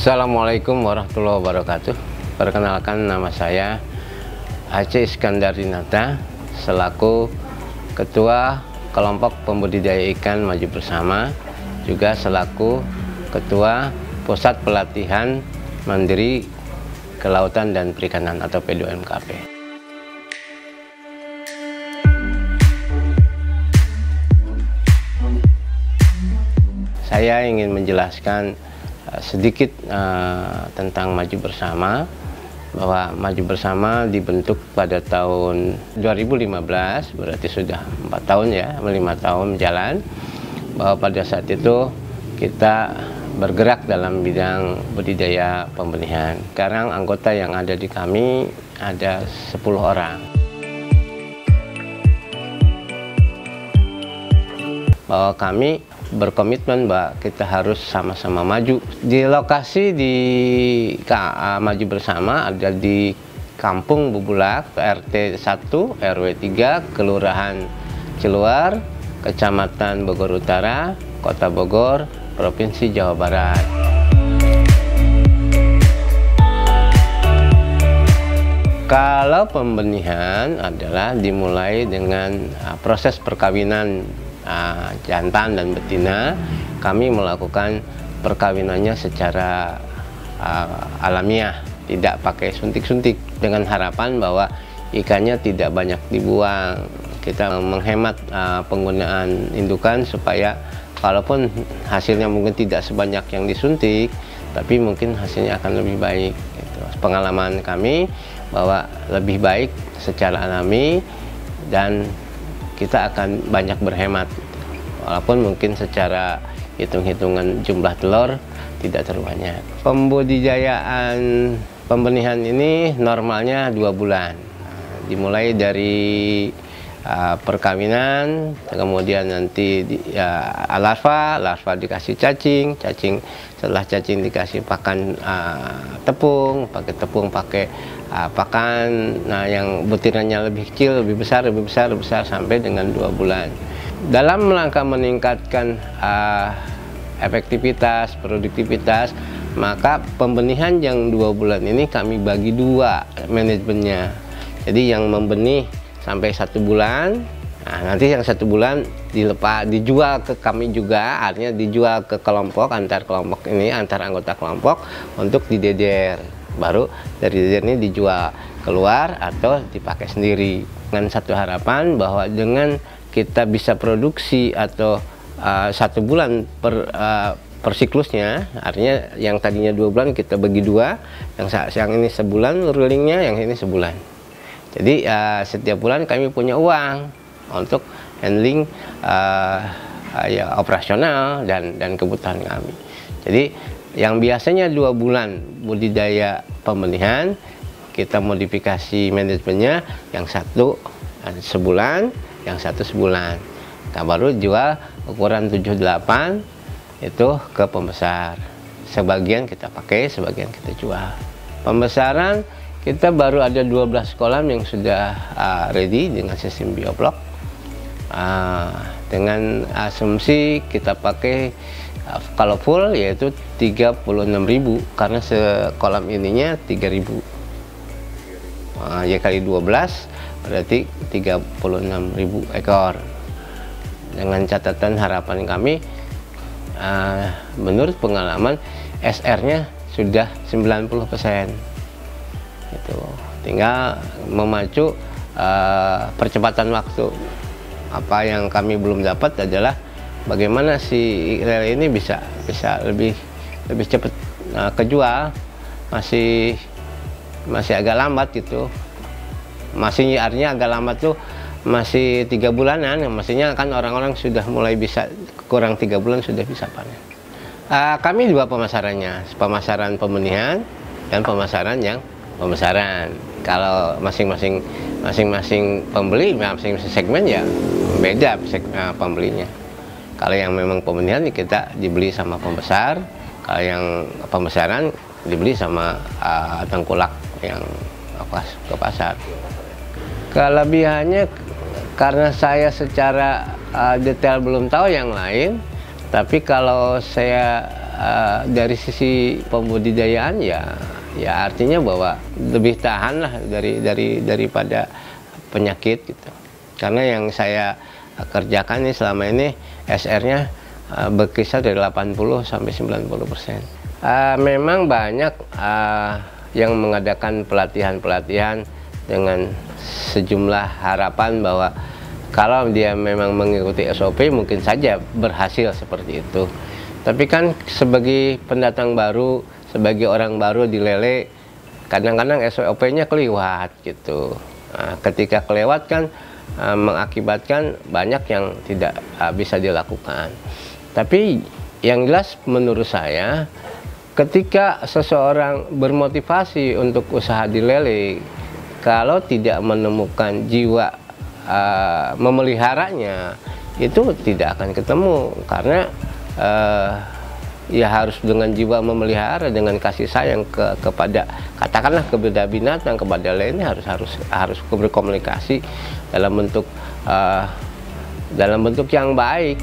Assalamualaikum warahmatullahi wabarakatuh. Perkenalkan, nama saya Aceh Iskandar Dinata selaku Ketua Kelompok Pembudidaya Ikan Maju Bersama, juga selaku Ketua Pusat Pelatihan Mandiri Kelautan dan Perikanan atau P2MKP. Saya ingin menjelaskan sedikit tentang Maju Bersama, bahwa Maju Bersama dibentuk pada tahun 2015, berarti sudah 4 tahun ya, 5 tahun jalan. Bahwa pada saat itu kita bergerak dalam bidang budidaya pembenihan. Sekarang anggota yang ada di kami ada 10 orang. Bahwa kami berkomitmen bahwa kita harus sama-sama maju. Di lokasi di Maju Bersama ada di Kampung Bubulak, RT 1, RW 3, Kelurahan Ciluar, Kecamatan Bogor Utara, Kota Bogor, Provinsi Jawa Barat. Kalau pembenihan adalah dimulai dengan proses perkawinan jantan dan betina. Kami melakukan perkawinannya secara alamiah, tidak pakai suntik-suntik, dengan harapan bahwa ikannya tidak banyak dibuang. Kita menghemat penggunaan indukan supaya walaupun hasilnya mungkin tidak sebanyak yang disuntik, tapi mungkin hasilnya akan lebih baik. Gitu. Pengalaman kami bahwa lebih baik secara alami dan kita akan banyak berhemat, walaupun mungkin secara hitung-hitungan jumlah telur tidak terlalu banyak. Pembudidayaan pembenihan ini normalnya 2 bulan, dimulai dari perkawinan, kemudian nanti larva dikasih cacing, setelah cacing dikasih pakan tepung, pakai pakan, yang butirannya lebih kecil, lebih besar sampai dengan 2 bulan. Dalam rangka meningkatkan efektivitas, produktivitas, maka pembenihan yang 2 bulan ini kami bagi 2 manajemennya. Jadi yang membenih sampai 1 bulan, nanti yang 1 bulan dijual ke kami juga, artinya dijual ke kelompok, antar anggota kelompok untuk dideder. Baru dari deder ini dijual keluar atau dipakai sendiri. Dengan satu harapan bahwa dengan kita bisa produksi atau 1 bulan per siklusnya, artinya yang tadinya 2 bulan kita bagi 2, yang ini sebulan rulingnya, yang ini sebulan. Jadi setiap bulan kami punya uang untuk handling operasional dan kebutuhan kami. Jadi yang biasanya 2 bulan budidaya pembenihan, kita modifikasi manajemennya, yang 1 sebulan, yang 1 sebulan. Nah, baru jual ukuran 78 itu ke pembesar. Sebagian kita pakai, sebagian kita jual. Pembesaran kita baru ada 12 kolam yang sudah ready dengan sistem bioblok. Dengan asumsi kita pakai kalau full yaitu 36.000, karena sekolam ininya 3.000. Ya kali 12 berarti 36.000 ekor. Dengan catatan harapan kami, menurut pengalaman SR-nya sudah 90%. Itu tinggal memacu percepatan waktu. Apa yang kami belum dapat adalah bagaimana si lele ini bisa lebih cepat kejual. Masih agak lambat gitu. Artinya agak lambat tuh masih 3 bulanan. Maksudnya kan orang-orang sudah mulai bisa, kurang 3 bulan sudah bisa panen. Kami 2 pemasarannya, pemasaran pembenihan dan pemasaran yang pembesaran. Kalau masing-masing pembeli, masing-masing segmen ya beda pembelinya. Kalau yang memang pembenihan kita dibeli sama pembesar, kalau yang pembesaran dibeli sama tengkulak yang ke pasar. Kelebihannya, karena saya secara detail belum tahu yang lain, tapi kalau saya dari sisi pembudidayaan ya artinya bahwa lebih tahan lah daripada penyakit gitu. Karena yang saya kerjakan ini selama ini SR-nya berkisar dari 80 sampai 90%. Memang banyak yang mengadakan pelatihan-pelatihan dengan sejumlah harapan bahwa kalau dia memang mengikuti SOP mungkin saja berhasil seperti itu. Tapi kan sebagai pendatang baru, sebagai orang baru di Lele, kadang-kadang SOP-nya kelewat gitu. Ketika kelewat kan mengakibatkan banyak yang tidak bisa dilakukan. Tapi yang jelas menurut saya, ketika seseorang bermotivasi untuk usaha di Lele, kalau tidak menemukan jiwa memeliharanya, itu tidak akan ketemu. Karena ya harus dengan jiwa memelihara, dengan kasih sayang kepada, katakanlah, kepada binatang, kepada lainnya, harus berkomunikasi dalam bentuk yang baik.